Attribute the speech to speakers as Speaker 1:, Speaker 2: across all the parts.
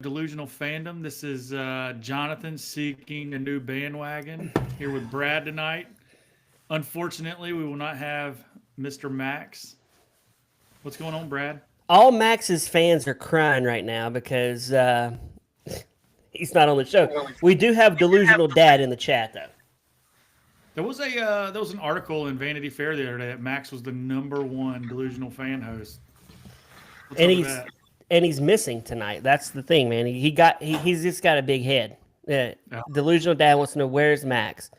Speaker 1: Delusional Fandom. This is Jonathan seeking a new bandwagon here with Brad tonight. Unfortunately, we will not have Mr. Max. What's going on, Brad?
Speaker 2: All Max's fans are crying right now because he's not on the show. We do have Delusional Dad in the chat, though.
Speaker 1: There was an article in Vanity Fair the other day that Max was the #1 delusional fan host. What's
Speaker 2: And
Speaker 1: up with
Speaker 2: he's
Speaker 1: that?
Speaker 2: and he's missing tonight. That's the thing, man. He's just got a big head.
Speaker 1: Yeah.
Speaker 2: Delusional Dad wants to know where's Max.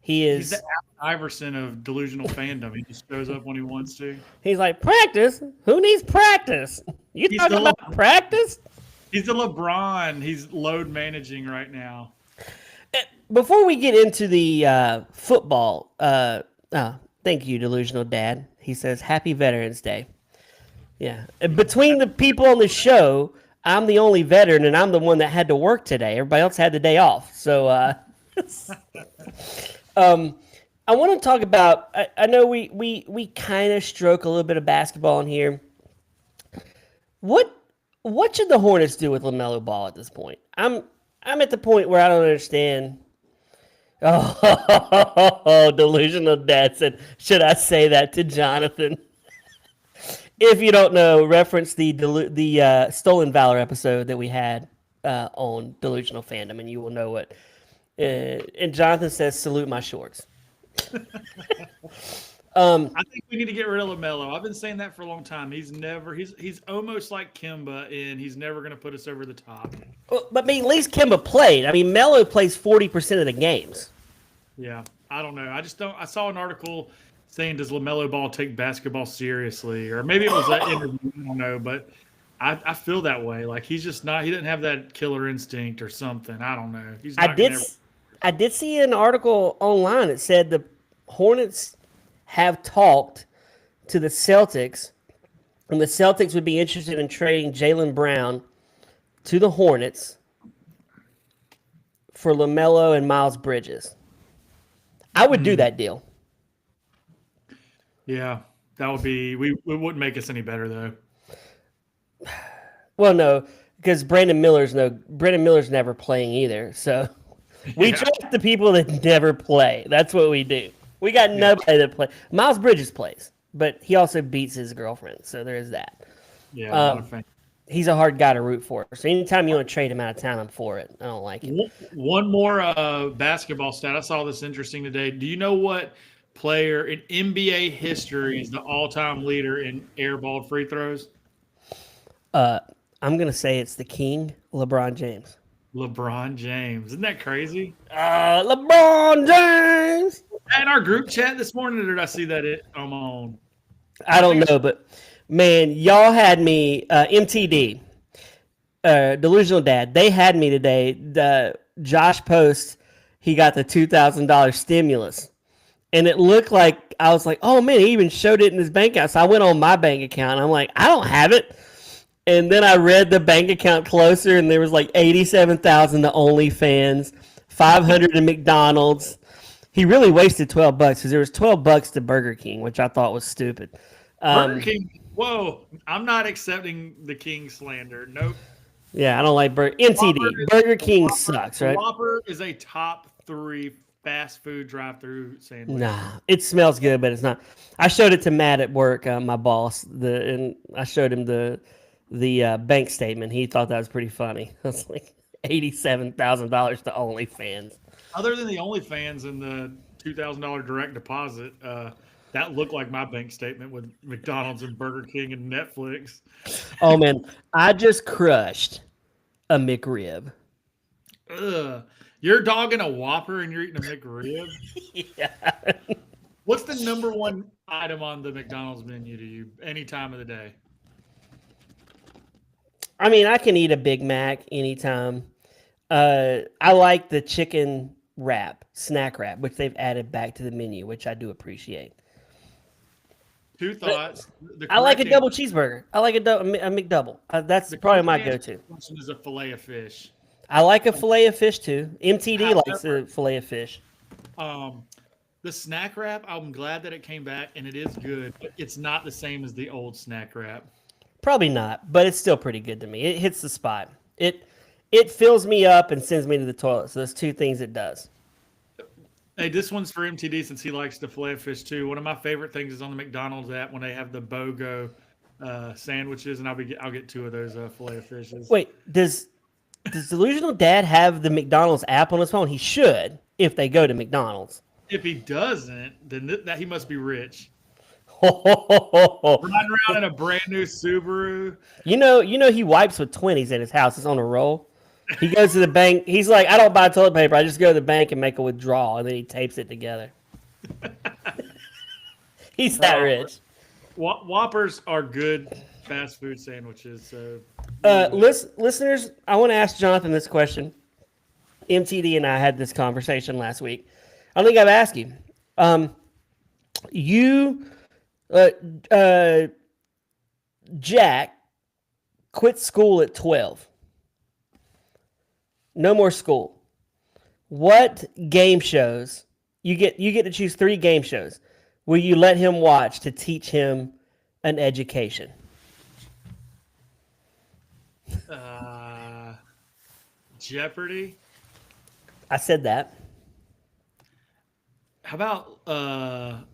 Speaker 2: He
Speaker 1: He's the
Speaker 2: is.
Speaker 1: Allen Iverson of delusional fandom. He just shows up when he wants to.
Speaker 2: He's like practice. Who needs practice? You
Speaker 1: He's
Speaker 2: talking
Speaker 1: the
Speaker 2: about practice?
Speaker 1: He's the LeBron. He's load managing right now.
Speaker 2: Before we get into the football, thank you, Delusional Dad. He says, Happy Veterans Day. Yeah. Between the people on the show, I'm the only veteran, and I'm the one that had to work today. Everybody else had the day off. So, I want to talk about, I know we kind of stroke a little bit of basketball in here. What should the Hornets do with LaMelo Ball at this point? I'm at the point where I don't understand. Oh, Delusional Dad said, should I say that to Jonathan? If you don't know, reference the Stolen Valor episode that we had on Delusional Fandom, and you will know what. And Jonathan says, salute my shorts.
Speaker 1: I think we need to get rid of LaMelo. I've been saying that for a long time. He's almost like Kimba, and he's never going to put us over the top.
Speaker 2: But I mean, at least Kimba played. I mean, Melo plays 40% of the games.
Speaker 1: Yeah, I don't know. I just don't. I saw an article saying, "Does LaMelo Ball take basketball seriously?" Or maybe it was that interview. I don't know, but I feel that way. Like he's just not. He didn't have that killer instinct or something. I don't know. He's not
Speaker 2: I did see an article online that said the Hornets have talked to the Celtics, and the Celtics would be interested in trading Jaylen Brown to the Hornets for LaMelo and Miles Bridges. I would do that deal.
Speaker 1: Yeah, that would be. We wouldn't make us any better though.
Speaker 2: Well, no, because Brandon Miller's never playing either. So we draft the people that never play. That's what we do. We got nobody that play. Miles Bridges plays, but he also beats his girlfriend. So there is that.
Speaker 1: Yeah,
Speaker 2: he's a hard guy to root for. So anytime you want to trade him out of town, I'm for it. I don't like it.
Speaker 1: One more basketball stat. I saw this interesting today. Do you know what player in NBA history is the all-time leader in airballed free throws?
Speaker 2: I'm going to say it's the King, LeBron James.
Speaker 1: LeBron James. Isn't that crazy?
Speaker 2: LeBron James!
Speaker 1: In our group chat this morning, or did I see that on my own?
Speaker 2: I don't know, but man, y'all had me, MTD, Delusional Dad, they had me today. Josh Post, he got the $2,000 stimulus. And it looked like, I was like, oh man, he even showed it in his bank account. So I went on my bank account, and I'm like, I don't have it. And then I read the bank account closer, and there was like 87,000 to OnlyFans, 500 to McDonald's. He really wasted $12 because there was $12 to Burger King, which I thought was stupid.
Speaker 1: Burger King. Whoa, I'm not accepting the King slander. Nope.
Speaker 2: Yeah, I don't like MTD. Burger King sucks, right?
Speaker 1: Whopper is a top 3 fast food drive-through sandwich.
Speaker 2: Nah, it smells good, but it's not. I showed it to Matt at work, my boss, and I showed him the bank statement. He thought that was pretty funny. That's like $87,000 to OnlyFans.
Speaker 1: Other than the OnlyFans and the $2,000 direct deposit, that looked like my bank statement with McDonald's and Burger King and Netflix.
Speaker 2: Oh man, I just crushed a McRib.
Speaker 1: Ugh. You're dogging a Whopper and you're eating a McRib?
Speaker 2: Yeah.
Speaker 1: What's the #1 item on the McDonald's menu to you any time of the day?
Speaker 2: I mean, I can eat a Big Mac anytime. I like the chicken wrap, snack wrap, which they've added back to the menu, which I do appreciate.
Speaker 1: Two thoughts.
Speaker 2: I like a double cheeseburger. I like a McDouble. That's probably my go-to.
Speaker 1: Is a fillet of fish.
Speaker 2: I like a fillet of fish too. MTD likes a fillet of fish.
Speaker 1: The snack wrap, I'm glad that it came back, and it is good, but it's not the same as the old snack wrap.
Speaker 2: Probably not, but it's still pretty good to me. It hits the spot. It fills me up and sends me to the toilet. So there's two things it does.
Speaker 1: Hey, this one's for MTD since he likes to fillet fish too. One of my favorite things is on the McDonald's app when they have the BOGO sandwiches, and I'll get two of those fillet of fishes.
Speaker 2: Wait, does Delusional Dad have the McDonald's app on his phone? He should if they go to McDonald's.
Speaker 1: If he doesn't, then that he must be rich.
Speaker 2: You
Speaker 1: Riding around in a brand new Subaru.
Speaker 2: know he wipes with 20s at his house. It's on a roll. He goes to the bank. He's like, I don't buy toilet paper. I just go to the bank and make a withdrawal, and then he tapes it together. He's that rich.
Speaker 1: Whoppers are good fast food sandwiches. So,
Speaker 2: listeners, I want to ask Jonathan this question. MTD and I had this conversation last week. I don't think I've asked you. Jack quit school at 12. No more school. What game shows you get to choose 3 game shows will you let him watch to teach him an education?
Speaker 1: Jeopardy.
Speaker 2: I said that.
Speaker 1: How about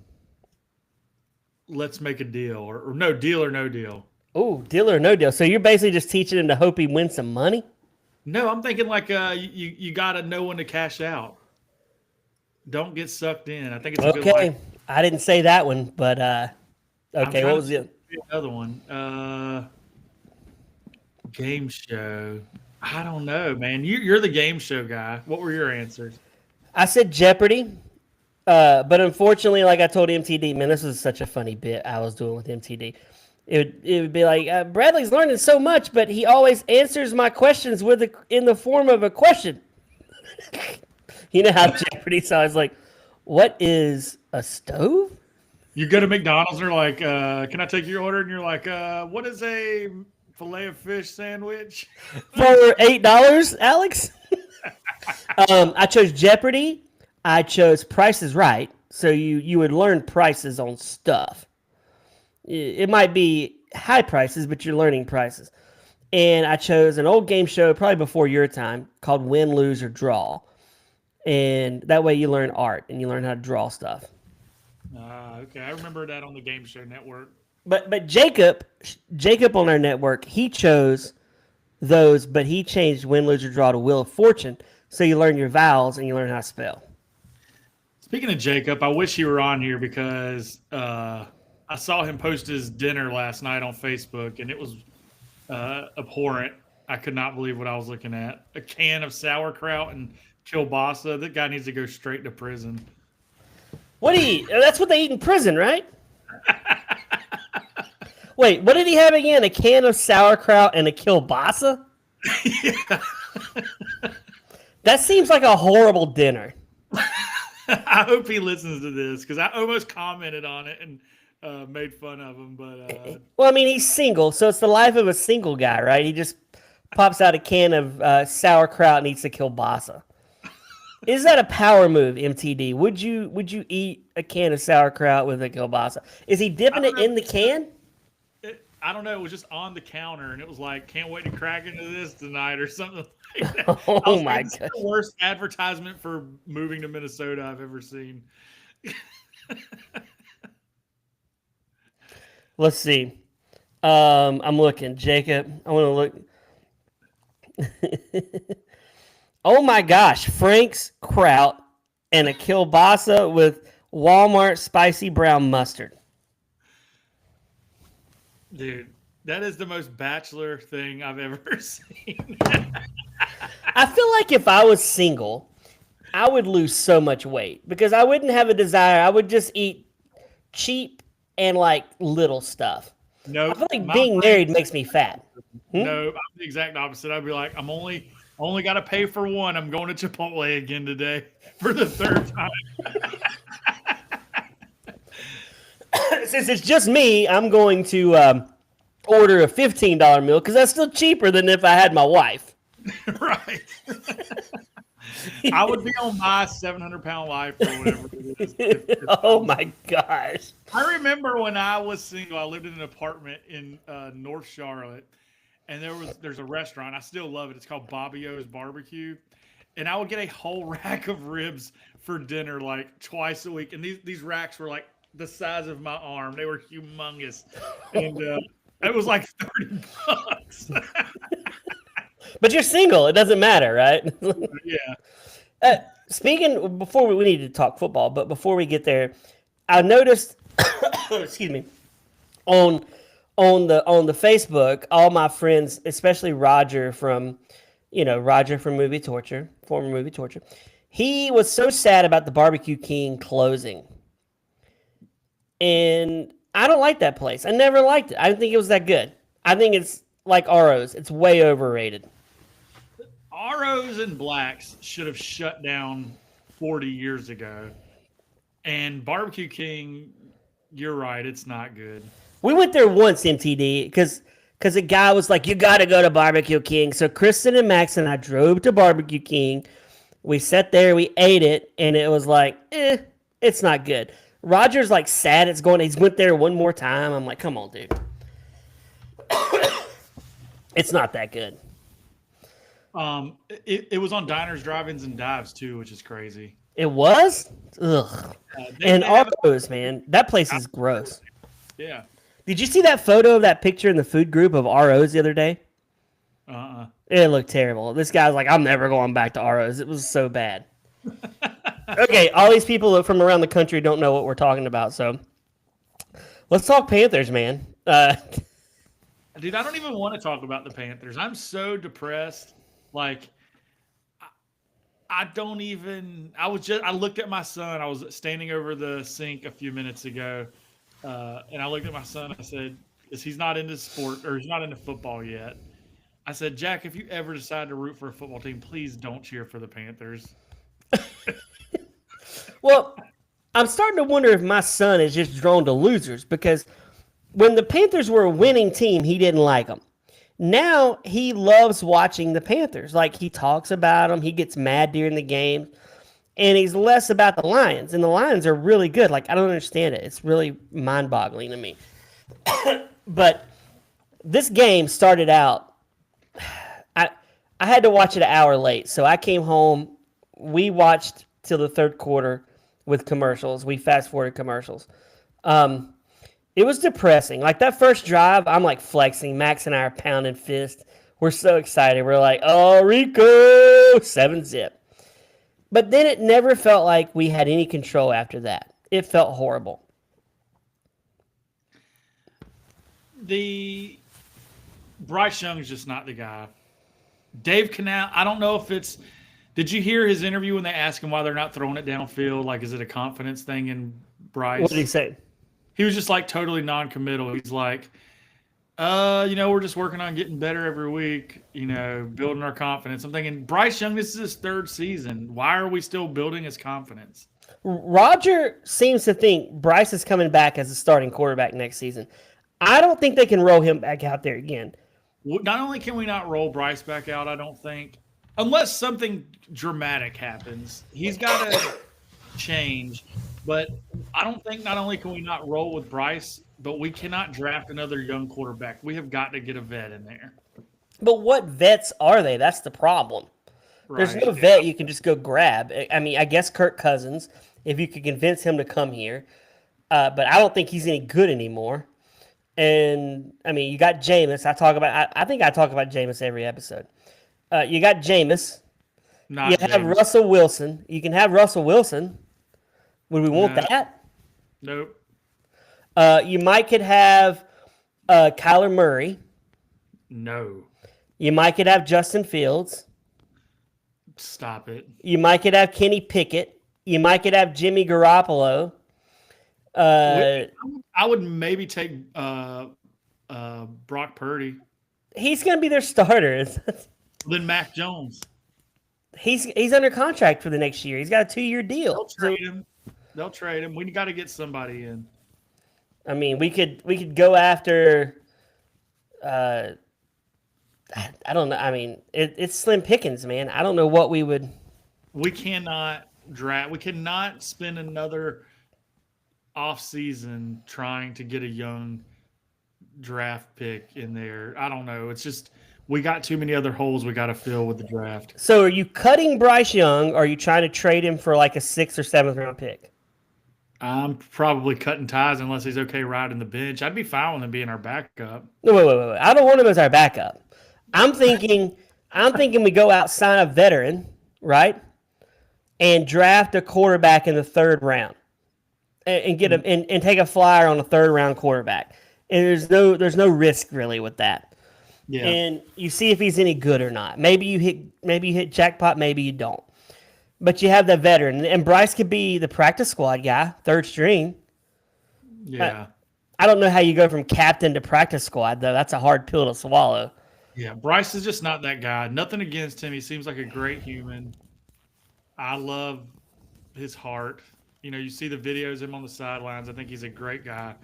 Speaker 1: Let's Make a Deal or no Deal or No Deal?
Speaker 2: Oh, Deal or No Deal. So you're basically just teaching him to hope he wins some money?
Speaker 1: No, I'm thinking like you got to know when to cash out. Don't get sucked in. I think it's a good
Speaker 2: Okay.
Speaker 1: life.
Speaker 2: I didn't say that one, but okay. What was the
Speaker 1: other one? Game show. I don't know, man. You're the game show guy. What were your answers?
Speaker 2: I said Jeopardy, but unfortunately, like I told MTD, man, this was such a funny bit I was doing with MTD. It would be like Bradley's learning so much, but he always answers my questions in the form of a question. You know how Jeopardy? So I was like, "What is a stove?"
Speaker 1: You go to McDonald's and they're like, "Can I take your order?" And you're like, "What is a fillet of fish sandwich?"
Speaker 2: For $8, Alex. I chose Jeopardy. I chose Price is Right. So you would learn prices on stuff. It might be high prices, but you're learning prices. And I chose an old game show, probably before your time, called Win, Lose, or Draw. And that way you learn art and you learn how to draw stuff.
Speaker 1: Okay. I remember that on the Game Show Network.
Speaker 2: But Jacob on our network, he chose those, but he changed Win, Lose, or Draw to Wheel of Fortune. So you learn your vowels and you learn how to spell.
Speaker 1: Speaking of Jacob, I wish he were on here because I saw him post his dinner last night on Facebook, and it was abhorrent. I could not believe what I was looking at. A can of sauerkraut and kielbasa. That guy needs to go straight to prison.
Speaker 2: What do you eat? That's what they eat in prison, right? Wait, what did he have again? A can of sauerkraut and a kielbasa?
Speaker 1: Yeah.
Speaker 2: That seems like a horrible dinner.
Speaker 1: I hope he listens to this because I almost commented on it and made fun of him. But
Speaker 2: well, I mean, he's single, so it's the life of a single guy, right? He just pops out a can of sauerkraut and eats a kielbasa. Is that a power move, MTD? Would you eat a can of sauerkraut with a kielbasa? Is he dipping it in the can?
Speaker 1: I don't know. It was just on the counter, and it was like, "Can't wait to crack into this tonight" or something like that.
Speaker 2: Oh my gosh!
Speaker 1: The worst advertisement for moving to Minnesota I've ever seen.
Speaker 2: Let's see. I'm looking, Jacob. I want to look. Oh my gosh, Frank's kraut and a kielbasa with Walmart spicy brown mustard.
Speaker 1: Dude, that is the most bachelor thing I've ever seen.
Speaker 2: I feel like if I was single, I would lose so much weight because I wouldn't have a desire. I would just eat cheap and like little stuff.
Speaker 1: No,
Speaker 2: I feel like being married makes me fat.
Speaker 1: No, I'm the exact opposite. I'd be like, I'm only got to pay for one. I'm going to Chipotle again today for the 3rd time.
Speaker 2: Since it's just me, I'm going to order a $15 meal because that's still cheaper than if I had my wife.
Speaker 1: Right. I would be on my 700-pound life or whatever it is.
Speaker 2: Oh my gosh.
Speaker 1: I remember when I was single, I lived in an apartment in North Charlotte, and there's a restaurant. I still love it. It's called Bobby O's Barbecue, and I would get a whole rack of ribs for dinner like twice a week. And these racks were like the size of my arm. They were humongous, and it was like $30.
Speaker 2: But you're single. It doesn't matter, right?
Speaker 1: Yeah.
Speaker 2: Speaking, before we need to talk football, but before we get there, I noticed, excuse me, on the Facebook, all my friends, especially Roger from Movie Torture, former Movie Torture, he was so sad about the Barbecue King closing, and I don't like that place. I never liked it. I didn't think it was that good. I think it's like RO's. It's way overrated.
Speaker 1: ROs and Blacks should have shut down 40 years ago. And Barbecue King, you're right, it's not good.
Speaker 2: We went there once, MTD, because a guy was like, "You got to go to Barbecue King." So Kristen and Max and I drove to Barbecue King. We sat there, we ate it, and it was like, it's not good. Roger's like sad it's going. He's went there one more time. I'm like, come on, dude. It's not that good.
Speaker 1: It was on Diners, Drive-Ins, and Dives too, which is crazy.
Speaker 2: It was? Ugh. And Arco's, man, that place is gross.
Speaker 1: Yeah.
Speaker 2: Did you see that photo of that picture in the food group of RO's the other day? It looked terrible. This guy's like, I'm never going back to RO's. It was so bad. Okay, all these people from around the country don't know what we're talking about, so let's talk Panthers, man.
Speaker 1: Dude, I don't even want to talk about the Panthers. I'm so depressed. Like, I looked at my son. I was standing over the sink a few minutes ago, and I looked at my son. I said, he's not into sport, or he's not into football yet. I said, Jack, if you ever decide to root for a football team, please don't cheer for the Panthers.
Speaker 2: Well, I'm starting to wonder if my son is just drawn to losers, because when the Panthers were a winning team, he didn't like them. Now he loves watching the Panthers. Like, he talks about them. He gets mad during the game. And he's less about the Lions. And the Lions are really good. Like, I don't understand it. It's really mind-boggling to me. But this game started out, I had to watch it an hour late. So I came home. We watched till the third quarter with commercials. We fast-forwarded commercials. It was depressing. Like, that first drive, I'm like flexing. Max and I are pounding fists. We're so excited. We're like, oh, Rico, 7-zip. But then it never felt like we had any control after that. It felt horrible.
Speaker 1: The Bryce Young's just not the guy. Dave Canal, I don't know if it's. Did you hear his interview when they asked him why they're not throwing it downfield? Like, is it a confidence thing in Bryce?
Speaker 2: What did he say?
Speaker 1: He was just like totally non-committal. He's like, we're just working on getting better every week, building our confidence. I'm thinking, Bryce Young, this is his third season. Why are we still building his confidence?
Speaker 2: Roger seems to think Bryce is coming back as a starting quarterback next season. I don't think they can roll him back out there again.
Speaker 1: Not only can we not roll Bryce back out, I don't think, unless something dramatic happens. He's got to change. But I don't think not only can we not roll with Bryce, but we cannot draft another young quarterback. We have got to get a vet in there.
Speaker 2: But what vets are they? That's the problem.
Speaker 1: Right.
Speaker 2: There's no vet you can just go grab. I mean, I guess Kirk Cousins, if you could convince him to come here. But I don't think he's any good anymore. And, I mean, you got Jameis. I think I talk about Jameis every episode. You got Jameis. You have Russell Wilson. You can have Russell Wilson. Would we want that?
Speaker 1: Nope.
Speaker 2: You might could have Kyler Murray.
Speaker 1: No.
Speaker 2: You might could have Justin Fields.
Speaker 1: Stop it.
Speaker 2: You might could have Kenny Pickett. You might could have Jimmy Garoppolo.
Speaker 1: I would maybe take Brock Purdy.
Speaker 2: He's going to be their starter.
Speaker 1: Then Mac Jones.
Speaker 2: He's under contract for the next year. He's got a 2-year deal.
Speaker 1: They'll trade him. We got to get somebody in.
Speaker 2: I mean, we could go after. I don't know. I mean, it's slim pickings, man. I don't know what we would.
Speaker 1: We cannot draft. We cannot spend another off season trying to get a young draft pick in there. I don't know. It's just we got too many other holes we got to fill with the draft.
Speaker 2: So are you cutting Bryce Young, or are you trying to trade him for like a 6th or 7th round pick?
Speaker 1: I'm probably cutting ties unless he's okay riding the bench. I'd be fine with him being our backup.
Speaker 2: No, wait. I don't want him as our backup. I'm thinking we go out, sign a veteran, right? And draft a quarterback in the 3rd round. And get him and take a flyer on a 3rd round quarterback. And there's no risk really with that.
Speaker 1: Yeah.
Speaker 2: And you see if he's any good or not. Maybe you hit jackpot, maybe you don't. But you have the veteran, and Bryce could be the practice squad guy, 3rd string.
Speaker 1: Yeah.
Speaker 2: I don't know how you go from captain to practice squad though. That's a hard pill to swallow.
Speaker 1: Yeah, Bryce is just not that guy. Nothing against him. He seems like a great human. I love his heart. You know, you see the videos of him on the sidelines. I think he's a great guy.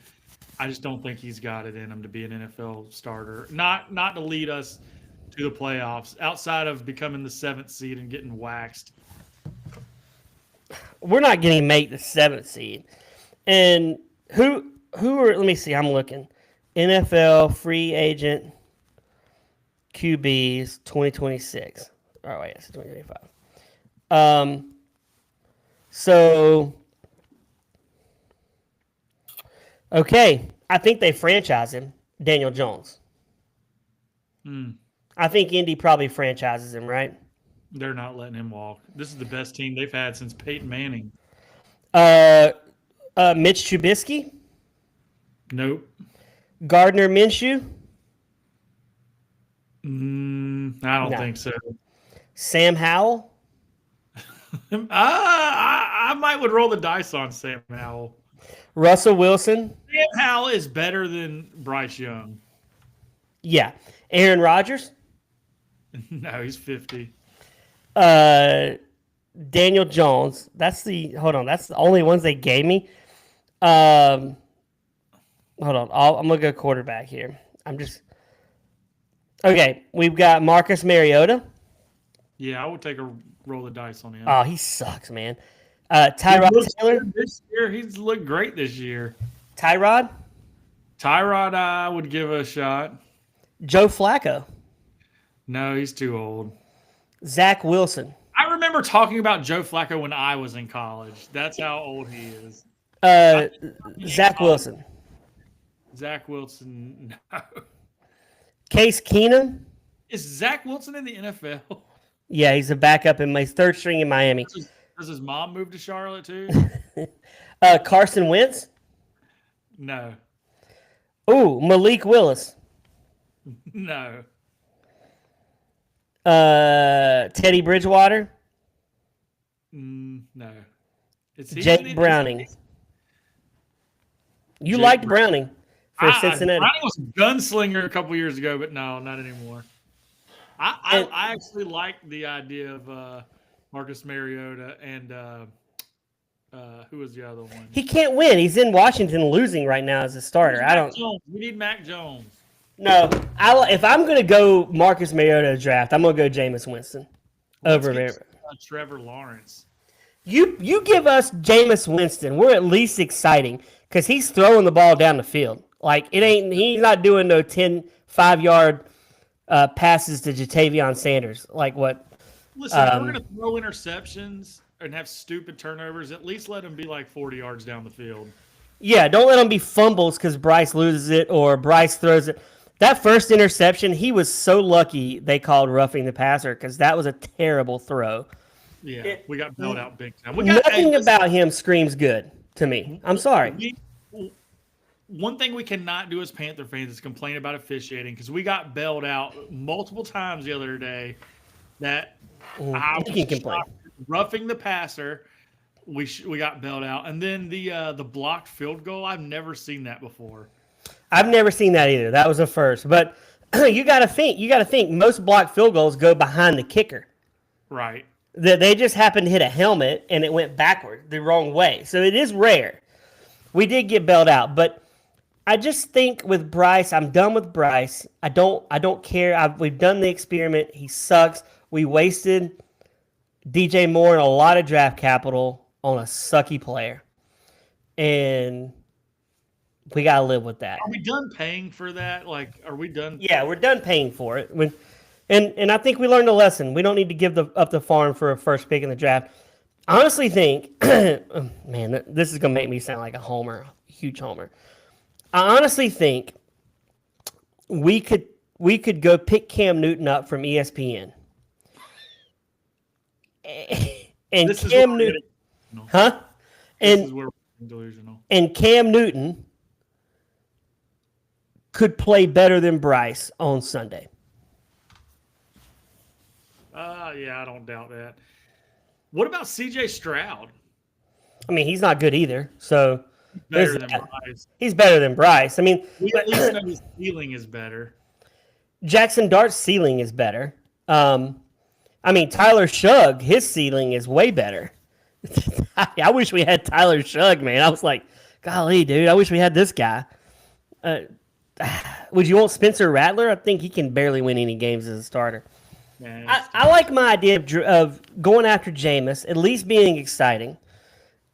Speaker 1: I just don't think he's got it in him to be an NFL starter. Not to lead us to the playoffs outside of becoming the 7th seed and getting waxed.
Speaker 2: We're not going to make the 7th seed. And who are, let me see, I'm looking. NFL free agent QBs 2026. Oh, wait, it's 2025. So, okay, I think they franchise him, Daniel Jones. I think Indy probably franchises him, right?
Speaker 1: They're not letting him walk. This is the best team they've had since Peyton Manning.
Speaker 2: Mitch Trubisky?
Speaker 1: Nope.
Speaker 2: Gardner Minshew?
Speaker 1: I don't think so.
Speaker 2: Sam Howell?
Speaker 1: I might would roll the dice on Sam Howell.
Speaker 2: Russell Wilson?
Speaker 1: Sam Howell is better than Bryce Young.
Speaker 2: Yeah. Aaron Rodgers?
Speaker 1: No, he's 50.
Speaker 2: Daniel Jones. That's the only ones they gave me. Hold on. I'm gonna go quarterback here. Okay. We've got Marcus Mariota.
Speaker 1: Yeah, I would take a roll the dice on him.
Speaker 2: Oh, he sucks, man. Tyrod Taylor.
Speaker 1: This year, he's looked great this year.
Speaker 2: Tyrod.
Speaker 1: I would give a shot.
Speaker 2: Joe Flacco.
Speaker 1: No, he's too old.
Speaker 2: Zach Wilson.
Speaker 1: I remember talking about Joe Flacco when I was in college. That's how old he is.
Speaker 2: Zach Wilson.
Speaker 1: Zach Wilson, no.
Speaker 2: Case Keenum.
Speaker 1: Is Zach Wilson in the NFL?
Speaker 2: Yeah, he's a backup in my 3rd string in Miami.
Speaker 1: Does his mom move to Charlotte too?
Speaker 2: Carson Wentz.
Speaker 1: No.
Speaker 2: Ooh, Malik Willis.
Speaker 1: No.
Speaker 2: Teddy Bridgewater.
Speaker 1: No.
Speaker 2: Jake Browning. You liked Browning for Cincinnati.
Speaker 1: Browning was a gunslinger a couple years ago, but no, not anymore. I actually like the idea of Marcus Mariota and who was the other one?
Speaker 2: He can't win. He's in Washington losing right now as a starter.
Speaker 1: We need Mac Jones.
Speaker 2: No, if I'm going to go Marcus Mariota draft, I'm going to go Jameis Winston over there.
Speaker 1: Trevor Lawrence.
Speaker 2: You give us Jameis Winston, we're at least exciting because he's throwing the ball down the field. Like he's not doing no 5-yard passes to Jatavion Sanders. Like what?
Speaker 1: Listen, if we're going to throw interceptions and have stupid turnovers, at least let him be like 40 yards down the field.
Speaker 2: Yeah, don't let them be fumbles because Bryce loses it or Bryce throws it. That first interception, he was so lucky they called roughing the passer because that was a terrible throw.
Speaker 1: Yeah, we got bailed out big time.
Speaker 2: Nothing about him screams good to me. I'm sorry.
Speaker 1: One thing we cannot do as Panther fans is complain about officiating because we got bailed out multiple times the other day. That I was
Speaker 2: complain.
Speaker 1: Roughing the passer, we got bailed out, and then the blocked field goal. I've never seen that before.
Speaker 2: I've never seen that either. That was a first. But you got to think. Most blocked field goals go behind the kicker.
Speaker 1: Right.
Speaker 2: They just happened to hit a helmet and it went backward the wrong way. So it is rare. We did get bailed out, but I just think with Bryce, I'm done with Bryce. I don't care. We've done the experiment. He sucks. We wasted DJ Moore and a lot of draft capital on a sucky player. And we got to live with that.
Speaker 1: Are we done paying for that? Like, are we done?
Speaker 2: Yeah, we're done paying for it. And I think we learned a lesson. We don't need to give up the farm for a first pick in the draft. I honestly think, man, this is gonna make me sound like a homer, huge homer. I honestly think we could go pick Cam Newton up from ESPN, and
Speaker 1: This is
Speaker 2: Cam
Speaker 1: where we're
Speaker 2: Newton,
Speaker 1: getting
Speaker 2: huh?
Speaker 1: This is
Speaker 2: And
Speaker 1: where we're getting delusional.
Speaker 2: and Cam Newton could play better than Bryce on Sunday.
Speaker 1: Yeah, I don't doubt that. What about CJ Stroud?
Speaker 2: I mean, he's not good either. So
Speaker 1: Better
Speaker 2: there's
Speaker 1: than
Speaker 2: that.
Speaker 1: Bryce.
Speaker 2: He's better than Bryce. I mean,
Speaker 1: We at least know his ceiling is better.
Speaker 2: Jackson Dart's ceiling is better. I mean, Tyler Shugg, his ceiling is way better. I wish we had Tyler Shugg, man. I was like, golly, dude, I wish we had this guy. Would you want Spencer Rattler? I think he can barely win any games as a starter.
Speaker 1: Man,
Speaker 2: I like my idea of going after Jameis, at least being exciting,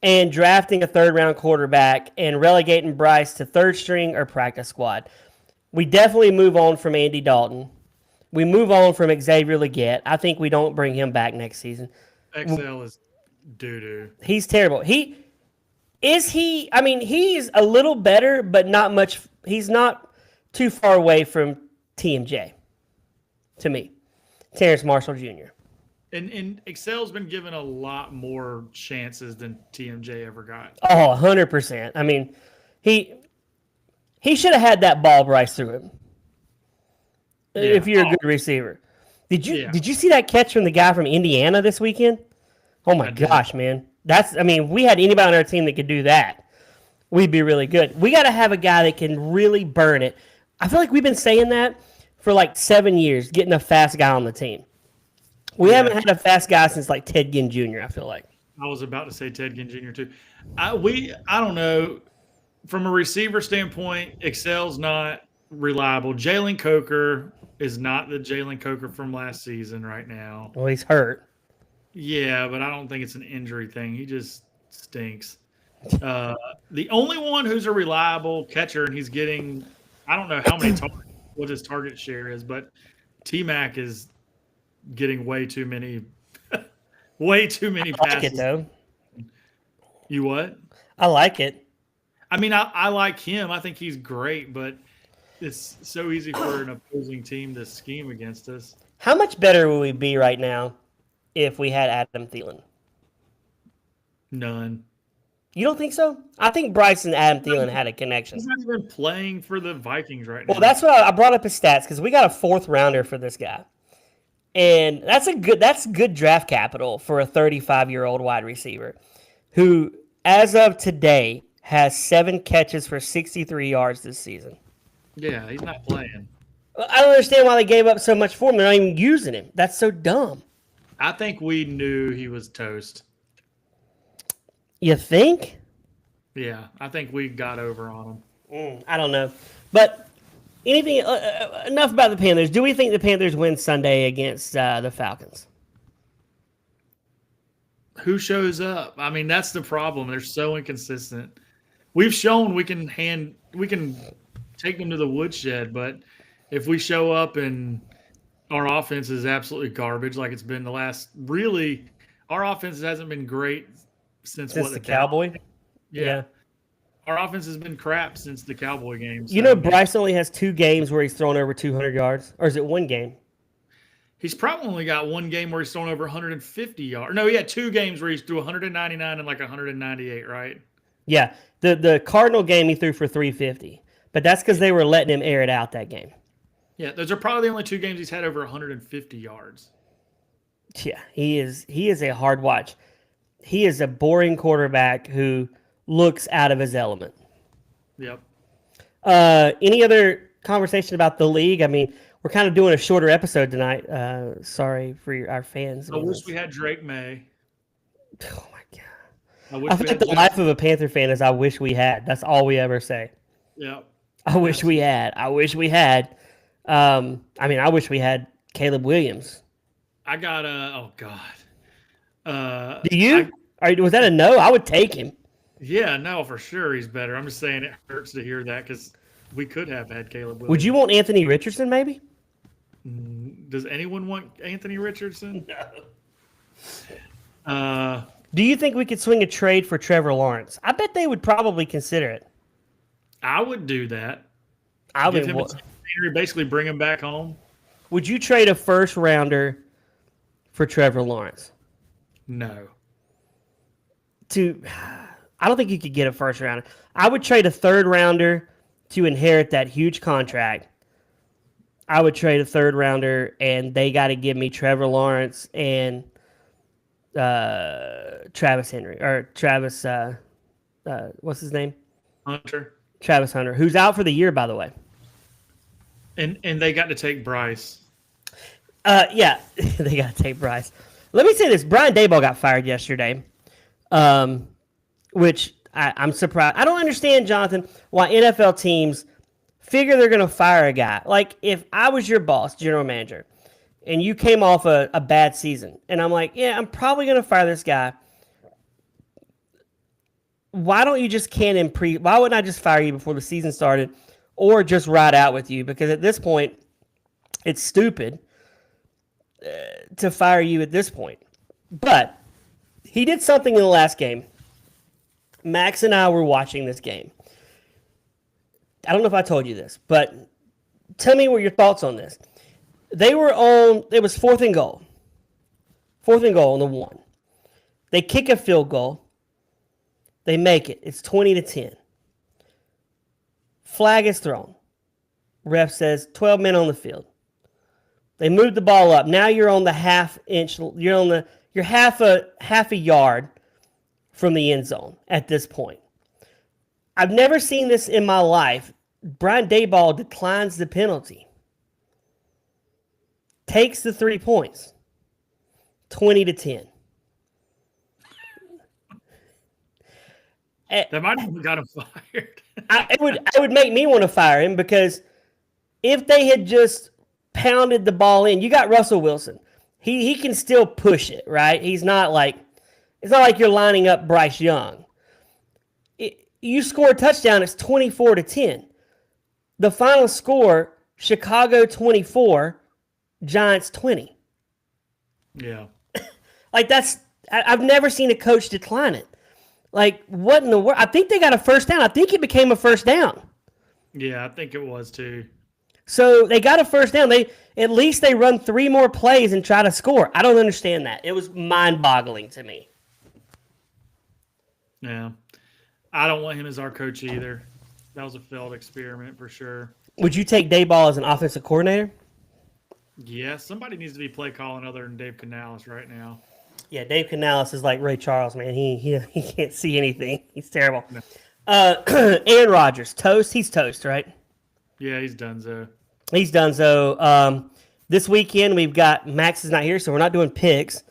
Speaker 2: and drafting a third-round quarterback and relegating Bryce to third string or practice squad. We definitely move on from Andy Dalton. We move on from Xavier Legette. I think we don't bring him back next season.
Speaker 1: XL is doo-doo.
Speaker 2: He's terrible. I mean, he's a little better, but not much. He's not too far away from TMJ, to me. Terrence Marshall Jr.
Speaker 1: And Excel's been given a lot more chances than TMJ ever got.
Speaker 2: Oh, 100%. I mean, he should have had that ball Bryce through him. If you're a good receiver. Did you see that catch from the guy from Indiana this weekend? Oh my gosh, man. If we had anybody on our team that could do that, we'd be really good. We got to have a guy that can really burn it. I feel like we've been saying that for like 7 years, getting a fast guy on the team. We haven't had a fast guy since like Ted Ginn Jr., I feel like.
Speaker 1: I was about to say Ted Ginn Jr. too. I don't know. From a receiver standpoint, Excel's not reliable. Jalen Coker is not the Jalen Coker from last season right now.
Speaker 2: Well, he's hurt.
Speaker 1: Yeah, but I don't think it's an injury thing. He just stinks. The only one who's a reliable catcher, and he's getting, I don't know how many targets, what his target share is, but T-Mac is getting way too many passes.
Speaker 2: I like it, though.
Speaker 1: You what?
Speaker 2: I like it.
Speaker 1: I mean, I like him. I think he's great, but it's so easy for an opposing team to scheme against us.
Speaker 2: How much better would we be right now if we had Adam Thielen?
Speaker 1: None.
Speaker 2: You don't think so? I think Bryce and Adam Thielen had a connection.
Speaker 1: He's not even playing for the Vikings right now.
Speaker 2: Well, that's what I brought up his stats because we got a fourth rounder for this guy, and that's good draft capital for a 35-year-old wide receiver, who, as of today, has 7 catches for 63 yards this season.
Speaker 1: Yeah, he's not playing.
Speaker 2: I don't understand why they gave up so much for him. They're not even using him. That's so dumb.
Speaker 1: I think we knew he was toast.
Speaker 2: You think?
Speaker 1: Yeah, I think we got over on him.
Speaker 2: I don't know. But anything enough about the Panthers. Do we think the Panthers win Sunday against the Falcons?
Speaker 1: Who shows up? I mean, that's the problem. They're so inconsistent. We've shown we can take them to the woodshed, but if we show up and our offense is absolutely garbage, like it's been the last, really, our offense hasn't been great since
Speaker 2: the Cowboy.
Speaker 1: Yeah. Our offense has been crap since the Cowboy game.
Speaker 2: You know, Bryce only has 2 games where he's thrown over 200 yards, or is it 1 game?
Speaker 1: He's probably only got 1 game where he's thrown over 150 yards. No, he had 2 games where he's threw 199 and like 198, right?
Speaker 2: Yeah, the Cardinal game he threw for 350, but that's because they were letting him air it out that game.
Speaker 1: Yeah, those are probably the only 2 games he's had over 150 yards.
Speaker 2: Yeah, he is a hard watch. He is a boring quarterback who looks out of his element.
Speaker 1: Yep.
Speaker 2: Any other conversation about the league? I mean, we're kind of doing a shorter episode tonight. Sorry for our fans.
Speaker 1: I wish we had Drake May.
Speaker 2: Oh my god!
Speaker 1: I
Speaker 2: feel like the life of a Panther fan is I wish we had. That's all we ever say.
Speaker 1: Yep.
Speaker 2: I wish we had. I wish we had. I mean, I wish we had Caleb Williams.
Speaker 1: I got oh god.
Speaker 2: Do you? Was that a no? I would take him.
Speaker 1: Yeah, no, for sure he's better. I'm just saying it hurts to hear that because we could have had Caleb Williams.
Speaker 2: Would you want Anthony Richardson maybe?
Speaker 1: Does anyone want Anthony Richardson?
Speaker 2: Do you think we could swing a trade for Trevor Lawrence? I bet they would probably consider it.
Speaker 1: I would do that.
Speaker 2: I
Speaker 1: Give
Speaker 2: mean,
Speaker 1: him a scenery, basically bring him back home.
Speaker 2: would you trade a first rounder for Trevor Lawrence?
Speaker 1: No.
Speaker 2: I don't think you could get a first rounder. I would trade a third rounder to inherit that huge contract. I would trade a third rounder, and they got to give me Trevor Lawrence and Travis Henry or Travis. What's his name?
Speaker 1: Hunter.
Speaker 2: Travis Hunter, who's out for the year, by the way.
Speaker 1: And they got to take Bryce.
Speaker 2: Yeah, they got to take Bryce. Let me say this: Brian Daboll got fired yesterday, which I'm surprised. I don't understand, Jonathan, why NFL teams figure they're going to fire a guy. Like, if I was your boss, general manager, and you came off a bad season, and I'm like, yeah, I'm probably going to fire this guy. Why don't you just why wouldn't I just fire you before the season started, or just ride out with you? Because at this point, it's stupid to fire you at this point. But he did something in the last game. Max and I were watching this game. I don't know if I told you this, but tell me what your thoughts on this. It was 4th and goal. 4th and goal on the 1. They kick a field goal. They make it. It's 20-10. Flag is thrown. Ref says 12 men on the field. They move the ball up. Now you're on the half-inch. You're half a yard from the end zone at this point. I've never seen this in my life. Brian Daboll declines the penalty. Takes the 3 points. 20-10.
Speaker 1: That might have got him fired.
Speaker 2: It would make me want to fire him, because if they had just pounded the ball in, you got Russell Wilson. He can still push it, right? It's not like you're lining up Bryce Young. You score a touchdown, it's 24-10. The final score, Chicago 24, Giants 20.
Speaker 1: Yeah.
Speaker 2: Like, I've never seen a coach decline it. Like, what in the world? I think they got a first down. I think it became a first down.
Speaker 1: Yeah, I think it was too.
Speaker 2: So they got a first down. At least they run 3 more plays and try to score. I don't understand that. It was mind-boggling to me.
Speaker 1: Yeah. I don't want him as our coach either. That was a failed experiment for sure.
Speaker 2: Would you take Daboll as an offensive coordinator?
Speaker 1: Yeah, somebody needs to be play calling other than Dave Canales right now.
Speaker 2: Yeah, Dave Canales is like Ray Charles, man. He can't see anything. He's terrible.
Speaker 1: No.
Speaker 2: Aaron Rodgers, toast. He's toast, right?
Speaker 1: Yeah, he's done so.
Speaker 2: He's done so. This weekend we've got Max is not here, so we're not doing picks.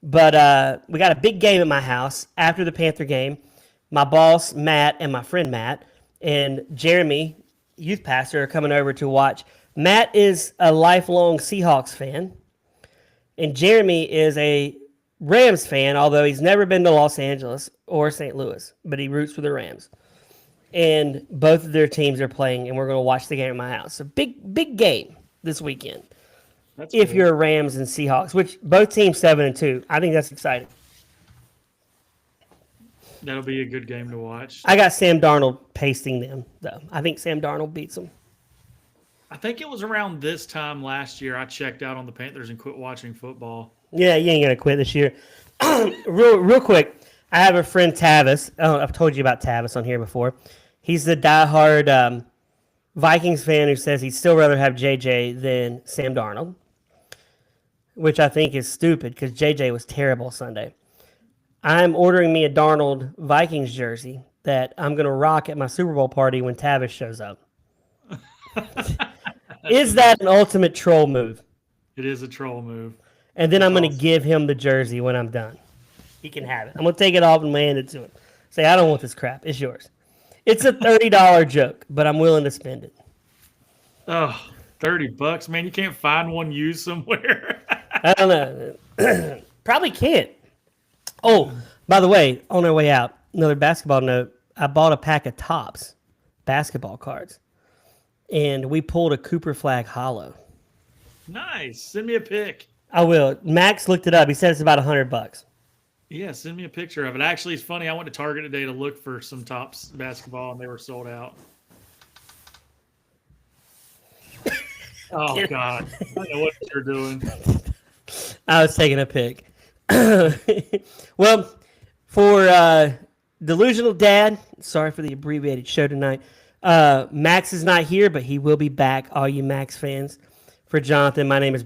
Speaker 2: But we got a big game at my house after the Panther game. My boss Matt and my friend Matt and Jeremy, youth pastor, are coming over to watch. Matt is a lifelong Seahawks fan, and Jeremy is a Rams fan, although he's never been to Los Angeles or St. Louis, but he roots for the Rams. And both of their teams are playing, and we're going to watch the game at my house. So big game this weekend.
Speaker 1: That's
Speaker 2: if
Speaker 1: cool.
Speaker 2: you're a Rams and Seahawks, which both teams 7-2, I think that's exciting.
Speaker 1: That'll be a good game to watch.
Speaker 2: I got Sam Darnold pasting them, though. I think Sam Darnold beats them.
Speaker 1: I think it was around this time last year I checked out on the Panthers and quit watching football.
Speaker 2: Yeah, you ain't going to quit this year. real quick, I have a friend, Tavis. Oh, I've told you about Tavis on here before. He's the diehard Vikings fan who says he'd still rather have JJ than Sam Darnold, which I think is stupid because JJ was terrible Sunday. I'm ordering me a Darnold Vikings jersey that I'm going to rock at my Super Bowl party when Tavis shows up. Is that an ultimate troll move?
Speaker 1: It is a troll move.
Speaker 2: And then I'm going to give him the jersey when I'm done. He can have it. I'm going to take it off and hand it to him. Say, I don't want this crap. It's yours. It's a $30 joke, but I'm willing to spend it.
Speaker 1: Oh, $30, man. You can't find one used somewhere.
Speaker 2: I don't know. Probably can't. Oh, by the way, on our way out, another basketball note. I bought a pack of Topps basketball cards, and we pulled a Cooper Flag hollow.
Speaker 1: Nice. Send me a pic.
Speaker 2: I will. Max looked it up. He said it's about $100.
Speaker 1: Yeah, send me a picture of it. Actually, it's funny. I went to Target today to look for some Topps basketball, and they were sold out. Oh God, I don't know what you're doing.
Speaker 2: I was taking a pic. Well, for Delusional Dad, sorry for the abbreviated show tonight. Max is not here, but he will be back, all you Max fans. For Jonathan, my name is